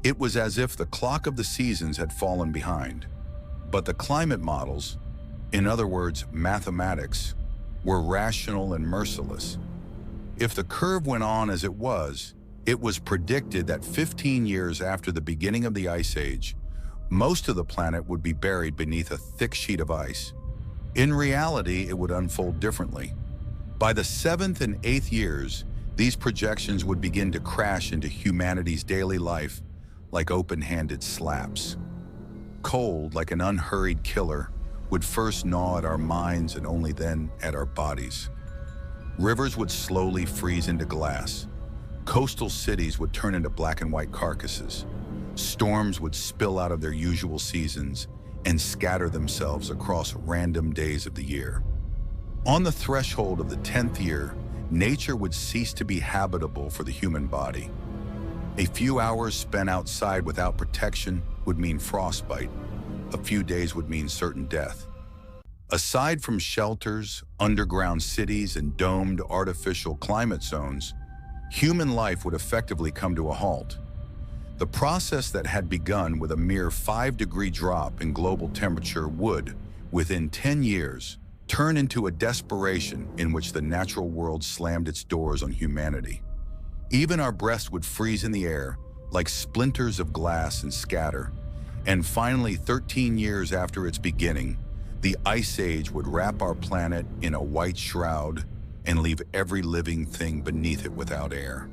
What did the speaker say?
It was as if the clock of the seasons had fallen behind. But the climate models, in other words, mathematics, were rational and merciless. If the curve went on as it was predicted that 15 years after the beginning of the Ice Age, most of the planet would be buried beneath a thick sheet of ice. In reality, it would unfold differently. By the 7th and 8th years, these projections would begin to crash into humanity's daily life like open-handed slaps. Cold, like an unhurried killer, would first gnaw at our minds and only then at our bodies. Rivers would slowly freeze into glass. Coastal cities would turn into black and white carcasses. Storms would spill out of their usual seasons and scatter themselves across random days of the year. On the threshold of the 10th year, nature would cease to be habitable for the human body. A few hours spent outside without protection would mean frostbite. A few days would mean certain death. Aside from shelters, underground cities, and domed artificial climate zones, human life would effectively come to a halt. The process that had begun with a mere 5-degree drop in global temperature would, within 10 years, turn into a desperation in which the natural world slammed its doors on humanity. Even our breaths would freeze in the air, like splinters of glass, and scatter. And finally, 13 years after its beginning, the Ice Age would wrap our planet in a white shroud and leave every living thing beneath it without air.